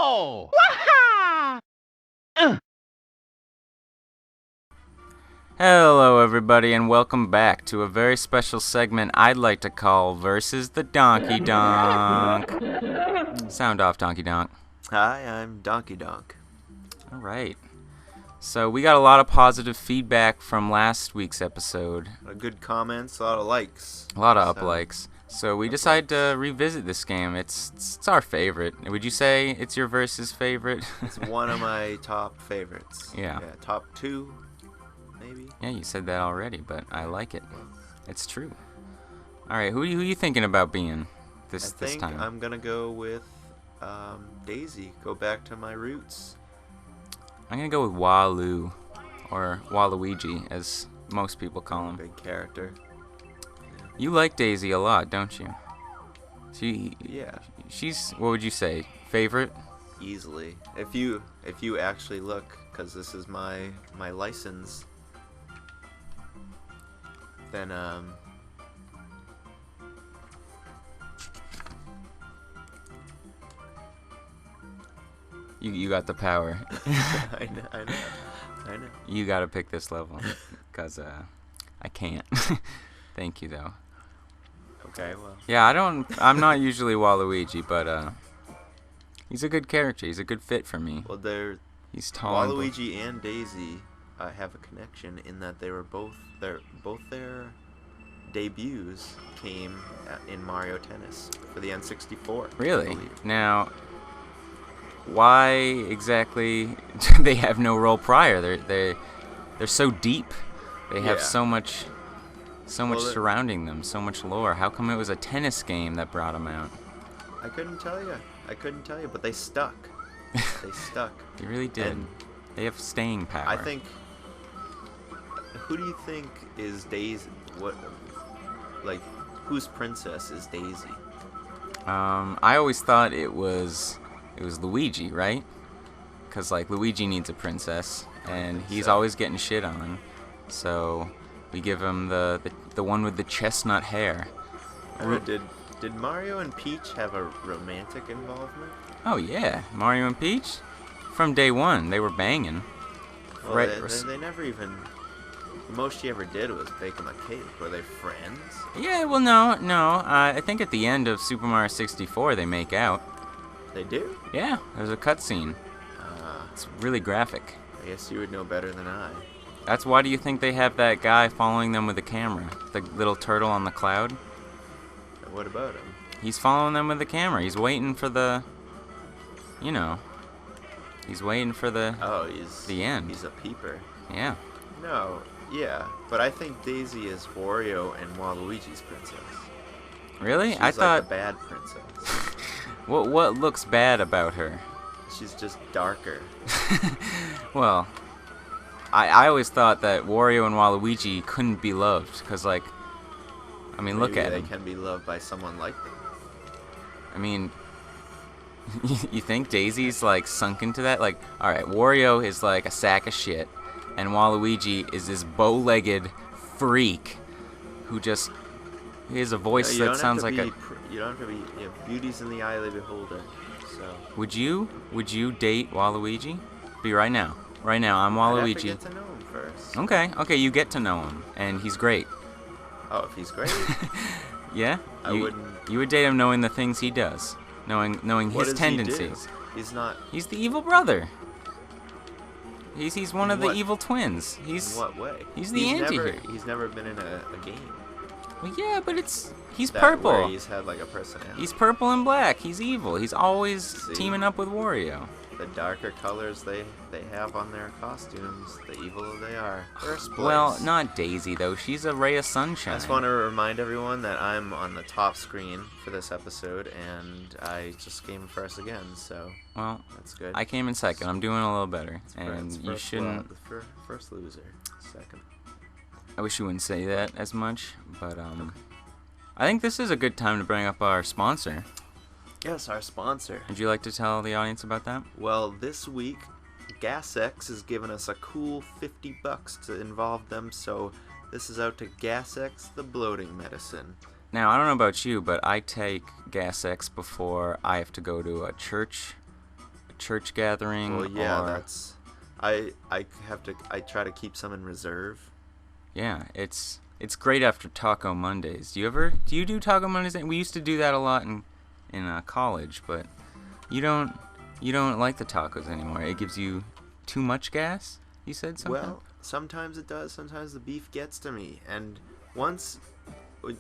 Wow! Waha! Hello everybody and welcome back to a very special segment I'd like to call Versus the Donkey Donk. Sound off, Donkey Donk. Hi, I'm DonkeyDonk. Alright. So we got a lot of positive feedback from last week's episode. Good comments, a lot of likes. A lot of up-likes. So we decided to revisit this game. It's our favorite. Would you say it's your versus favorite? It's one of my top favorites. Yeah. Top two, maybe. Yeah, you said that already, but I like it. It's true. Alright, who you thinking about being this time? I think I'm gonna go with Daisy. Go back to my roots. I'm gonna go with Wah-loo, or Waluigi, as most people call him. Big character. You like Daisy a lot, don't you? Yeah. She's, what would you say, favorite? Easily. If you actually look, because this is my license, then You got the power. I know. You gotta pick this level, cause I can't. Thank you though. Okay, well. Yeah, I'm not usually Waluigi, but he's a good character. He's a good fit for me. Well, He's tall. Waluigi and Daisy have a connection in that they were both their debuts came in Mario Tennis for the N64. Really? Now, why exactly do they have no role prior? They're so deep. They have so much surrounding them, so much lore. How come it was a tennis game that brought them out? I couldn't tell you, but they stuck. They stuck. They really did. And they have staying power. I think. Who do you think is Daisy? Whose princess is Daisy? I always thought it was Luigi, right? Because Luigi needs a princess, and he's always getting shit on. So we give him the one with the chestnut hair. Did Mario and Peach have a romantic involvement? Oh yeah, Mario and Peach. From day one, they were banging. Well, they never even. The most she ever did was bake him a cake. Were they friends? Yeah, well, no. I think at the end of Super Mario 64, they make out. They do? Yeah, there's a cutscene. It's really graphic. I guess you would know better than I. That's why do you think they have that guy following them with a camera? The little turtle on the cloud? What about him? He's following them with the camera. He's waiting for the... He's waiting for the... Oh, he's... The end. He's a peeper. Yeah. No, yeah. But I think Daisy is Wario and Waluigi's princess. Really? She's I thought... the bad princess. What looks bad about her? She's just darker. Well, I always thought that Wario and Waluigi couldn't be loved, because, look at them. Maybe they can be loved by someone like them. I mean, you think Daisy's, sunk into that? Alright, Wario is, a sack of shit, and Waluigi is this bow-legged freak who just... He has a voice that sounds like a... You don't have to be... beauty's in the eye of the beholder, so... Would you date Waluigi? Be right now. Right now, I'm Waluigi. I'd have to get to know him first. Okay, you get to know him, and he's great. Oh, if he's great? Yeah? I wouldn't... You would date him knowing the things he does. Knowing his tendencies. He's not... He's the evil brother. He's one of the evil twins. In what way? He's the anti-hero. He's never been in a game. Well, yeah, but he's purple. Where he's had a personality. He's purple and black. He's evil. He's always teaming up with Wario. The darker colors they have on their costumes, the eviler they are. First place. Well, not Daisy though. She's a ray of sunshine. I just want to remind everyone that I'm on the top screen for this episode, and I just came first again. So that's good. I came in second. I'm doing a little better, and you shouldn't. The first loser, second. I wish you wouldn't say that as much, but I think this is a good time to bring up our sponsor. Yes, our sponsor. Would you like to tell the audience about that? Well, this week, GasX has given us a cool $50 to involve them, so this is out to GasX, the bloating medicine. Now, I don't know about you, but I take GasX before I have to go to a church church gathering. Well, yeah, or, that's. I try to keep some in reserve. Yeah, it's great after Taco Mondays. Do you do Taco Mondays? We used to do that a lot in college, but you don't like the tacos anymore. It gives you too much gas. You said something. Well, sometimes it does. Sometimes the beef gets to me, and once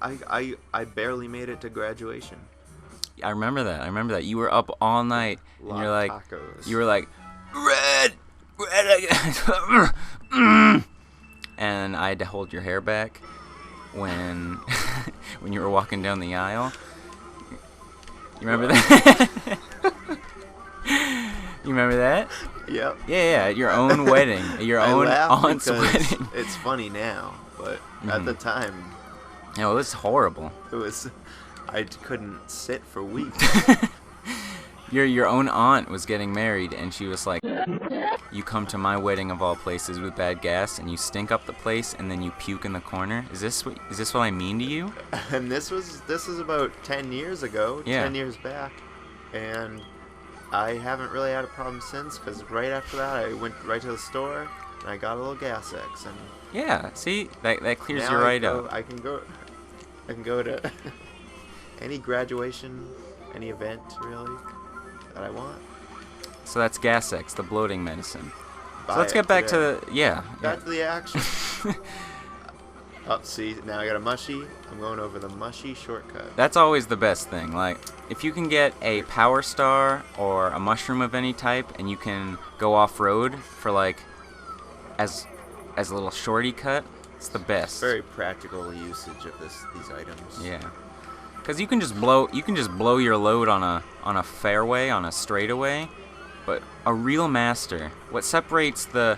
I barely made it to graduation. I remember that. You were up all night, and you're like, tacos. you were like, red and I had to hold your hair back when when you were walking down the aisle. You remember that? You remember that? Yep. Yeah, at your own wedding, at your own aunt's wedding. It's funny now, but at the time, No, it was horrible. I couldn't sit for weeks. Your own aunt was getting married, and she was like, "You come to my wedding of all places with bad gas, and you stink up the place, and then you puke in the corner. Is this what I mean to you?" And this is about 10 years ago, Yeah. 10 years back, and I haven't really had a problem since. Because right after that, I went right to the store and I got a little gas X, and Yeah, see, that clears now you right up. I can go to any graduation, any event really that I want. So that's Gas X, the bloating medicine. Buy So let's it get back today. to the Back to the action. Oh, see, now I got a mushy. I'm going over the mushy shortcut. That's always the best thing. Like, if you can get a Power Star or a mushroom of any type, and you can go off-road for like as a little shorty cut, it's the best. Very practical usage of these items. Yeah, because you can just blow your load on a fairway, on a straightaway. But a real master, what separates the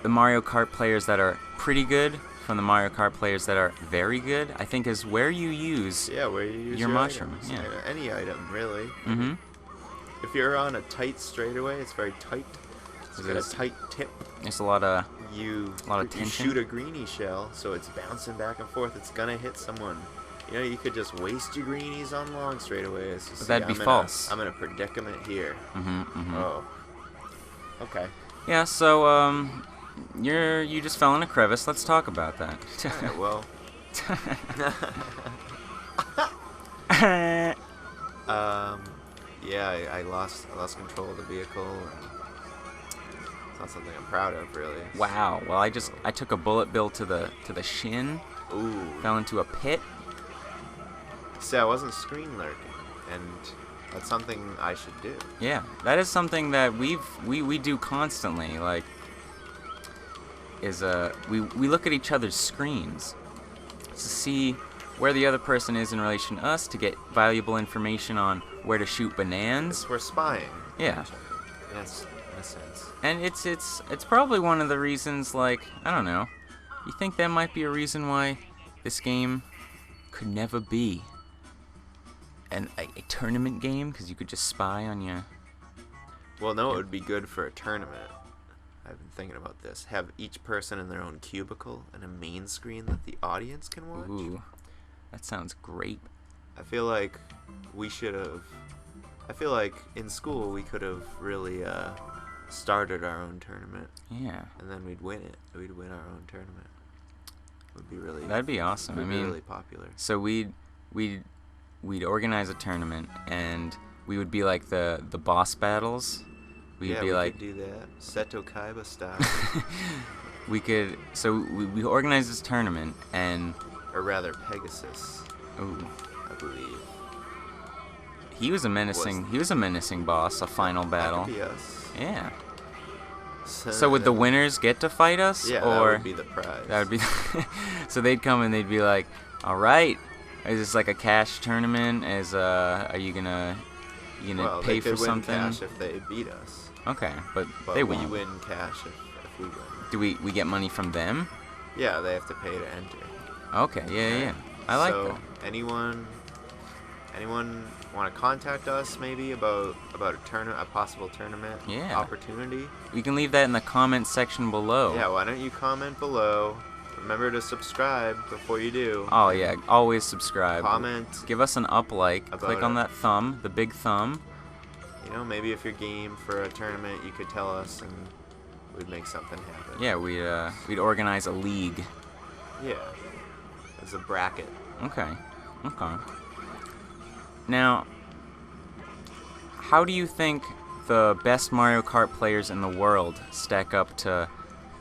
Mario Kart players that are pretty good from the Mario Kart players that are very good, I think, is where you use where you use your mushroom. items. Yeah. Any item, really. Mm-hmm. If you're on a tight straightaway, it's very tight. It's got a tight tip. There's a lot of You tension. shoot a greenie shell, so it's bouncing back and forth. It's gonna hit someone. You know, you could just waste your greenies on long straightaways. But that'd be false. I'm in a predicament here. Mm-hmm. Oh. Okay. Yeah. So you just fell in a crevice. Let's talk about that. Alright, well. Yeah, I lost control of the vehicle. And it's not something I'm proud of, really. Wow. Well, I took a bullet bill to the shin. Ooh. Fell into a pit. See, I wasn't screen lurking, and that's something I should do. Yeah, that is something that we do constantly. Like, we look at each other's screens to see where the other person is in relation to us, to get valuable information on where to shoot bananas. We're spying. Yeah. Yes, in a sense. And it's probably one of the reasons, like, I don't know, you think that might be a reason why this game could never be a tournament game, because you could just spy on you. Well, no, it would be good for a tournament. I've been thinking about this. Have each person in their own cubicle and a main screen that the audience can watch. Ooh, that sounds great. I feel like in school we could have really started our own tournament. Yeah. And then we'd win it. We'd win our own tournament. It would be really. That'd be awesome. It would be really popular. So we'd organize a tournament, and we would be like the boss battles. We could do that. Seto Kaiba style. we organize this tournament, and or rather Pegasus. Ooh. I believe. He was a menacing boss, a final battle. That could be us. Yeah. So would the winners get to fight us? Yeah, or that would be the prize. That would be. So they'd come and they'd be like, "All right, is this like a cash tournament? Are you gonna pay for something?" Well, they could win cash if they beat us. Okay, but we they won't. win cash if we win. Do we get money from them? Yeah, they have to pay to enter. Okay, yeah. I like that. Anyone want to contact us maybe about a possible tournament opportunity? We can leave that in the comments section below. Yeah, why don't you comment below? Remember to subscribe before you do. Oh yeah, always subscribe. Comment. Give us an up like. Click on that thumb, the big thumb. You know, maybe if you're game for a tournament, you could tell us and we'd make something happen. Yeah, we'd organize a league. Yeah. As a bracket. Okay. Okay. Now, how do you think the best Mario Kart players in the world stack up to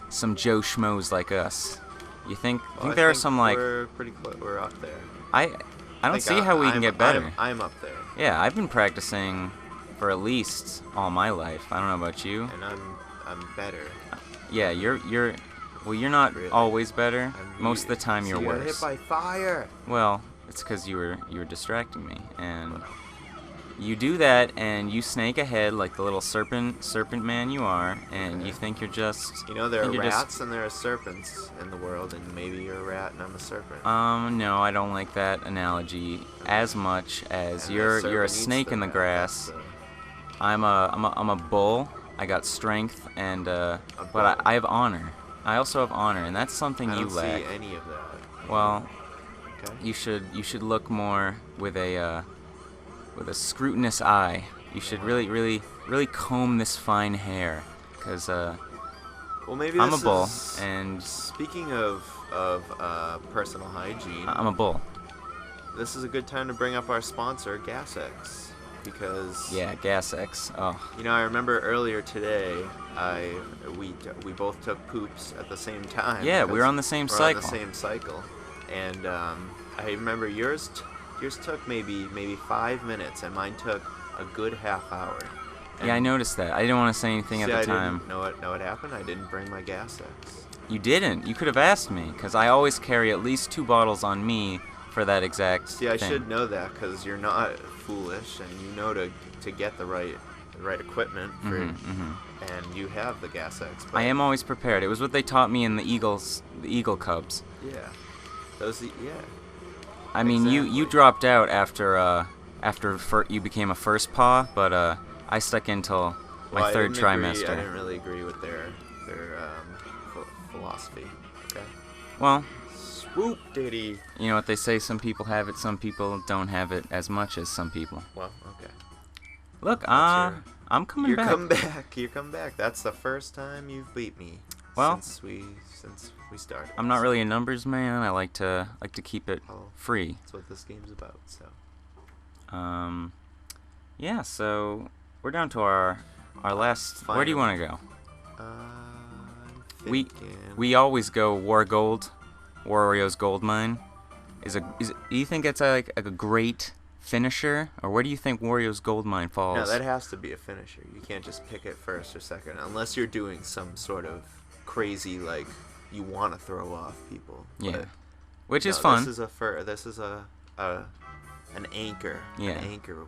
some Joe Schmoes like us? You think? Well, There are some like we're pretty close. We're up there. I don't see how we can get better. I'm up there, Yeah, I've been practicing for at least all my life. I don't know about you. and I'm better. Yeah, you're well, you're not Really? always better. I'm Most of the time you're See, I got worse. hit by fire. Well, it's because you were distracting me, and you do that, and you snake ahead like the little serpent man you are, and you think you're just. You know, there are think you're just- rats and there are serpents in the world, and maybe you're a rat and I'm a serpent. No, I don't like that analogy as much as And the you're a serpent eats snake in the rat. grass. That's, I'm a bull. I got strength, and but bull. I have honor. I also have honor, and that's something I you don't lack. see any of that. Well, Okay. you should look more with a scrutinous eye. You should really comb this fine hair, because Well, maybe I'm a this bull, is- and Speaking of personal hygiene, I'm a bull. this is a good time to bring up our sponsor, GasX, because Yeah, Gas X. Oh, you know, I remember earlier today, we both took poops at the same time. Yeah, we were on the because same we're cycle. On the same cycle, and I remember yours took maybe 5 minutes, and mine took a good half hour. yeah, I noticed that. I didn't want to say anything at See, the I time. didn't know what happened. I didn't bring my GasX. You didn't. You could have asked me, because I always carry at least 2 bottles on me for that exact See, I thing. should know that because you're not foolish, and you know to get the right equipment for, and you have the GasX. But I am always prepared. It was what they taught me in the Eagle Cubs. Yeah, yeah. I mean, you Exactly. dropped out after you became a first paw, but I stuck in till my Well, third I didn't trimester. I didn't really agree with their philosophy. Okay. Well, Swoop diddy. you know what they say, some people have it, some people don't have it as much as some people. Well, okay. Look, your- I'm coming You back. come back. You come back. That's the first time you've beat me. Well, since we started. I'm not really a numbers man. I like to keep it Oh. free. That's what this game's about. So. Yeah, so we're down to our last. Where do you want to go? I'm We thinking- we always go War Gold, Wario's Gold Mine. Do you think it's like a great finisher, or where do you think Wario's Gold Mine falls? No, that has to be a finisher. You can't just pick it first or second, unless you're doing some sort of crazy, like, you want to throw off people. Yeah, But which is no, fun. This is an anchor. Yeah. An anchor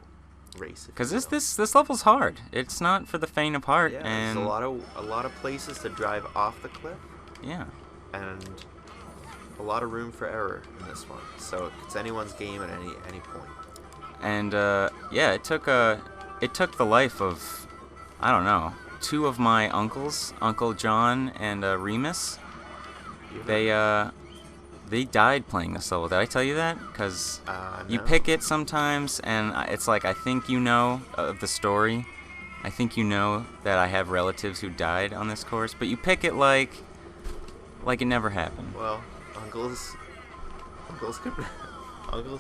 race. Because this level's hard. It's not for the faint of heart, Yeah, and there's a lot of places to drive off the cliff, yeah, and a lot of room for error in this one. So it's anyone's game at any point. and yeah, it took the life of, I don't know, 2 of my uncles, Uncle John and Remus. They died playing this level. Did I tell you that? Because you No. pick it sometimes, and it's like, I think you know of the story. I think you know that I have relatives who died on this course, but you pick it like it never happened. Well, uncles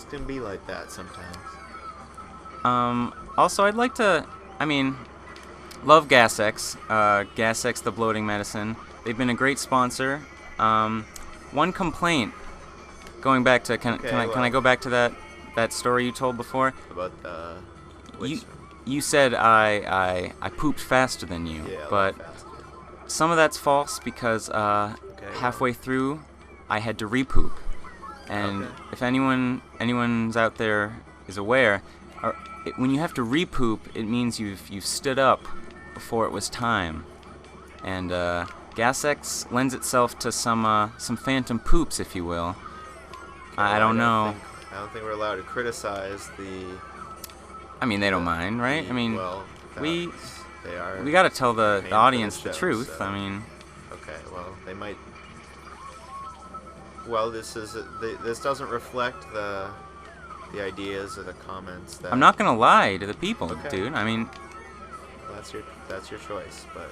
can be like that sometimes. Also, I'd like to, love GasX, GasX the bloating medicine. They've been a great sponsor. One complaint, going back to, can I go back to that story you told before? About the You said I pooped faster than you, yeah, but faster. some of that's false because halfway through I had to repoop, and Okay. if anyone's out there is aware, when you have to repoop, it means you've stood up before it was time, and GasX lends itself to some phantom poops, if you will. I don't know. I don't think we're allowed to criticize the. They don't mind, right? Well, we they are. we gotta tell the paying for audience the the show, truth. so- I Okay, well, they might. Well, this doesn't reflect the ideas or the comments that. I'm not gonna lie to the people, Okay. dude. that's your choice, but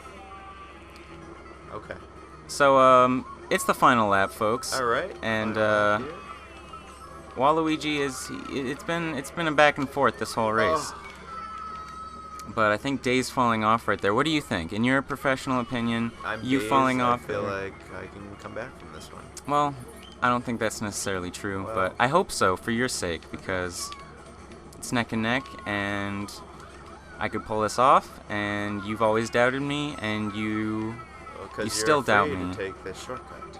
okay. So it's the final lap, folks. All right. And final lap here. Waluigi it's been a back and forth this whole race. Oh. But I think Daze falling off right there. What do you think? In your professional opinion, I'm you dazed. falling off? I feel like I can come back from this one. Well, I don't think that's necessarily true, Well. but I hope so for your sake, because it's neck and neck, and I could pull this off, and you've always doubted me, and you still doubt me. To take this shortcut.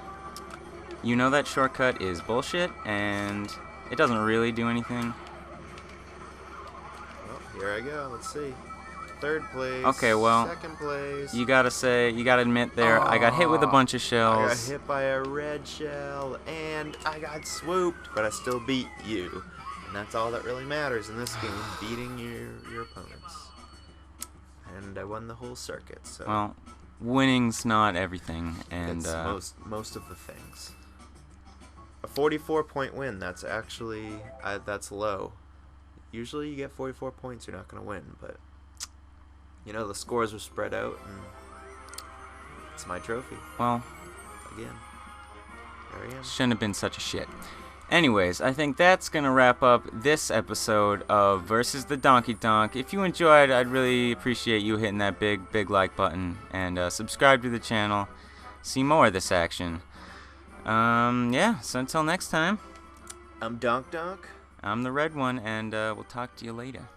You know that shortcut is bullshit, and it doesn't really do anything. Well, here I go. Let's see. Third place. Okay, well, second place. you gotta admit there, I got hit with a bunch of I got shells. hit by a red shell, and I got swooped, but I still beat you. And that's all that really matters in this game, beating your opponents. And I won the whole circuit, so Well, winning's not everything, and it's most of the things. A 44-point win, that's actually, that's low. Usually you get 44 points, you're not going to win, but you know, the scores were spread out, and it's my trophy. well, Again, there I am. shouldn't have been such a shit. Anyways, I think that's gonna wrap up this episode of Versus the Donkey Donk. If you enjoyed, I'd really appreciate you hitting that big like button and subscribe to the channel. See more of this action. Yeah. So until next time, I'm Donk Donk. I'm the red one, and we'll talk to you later.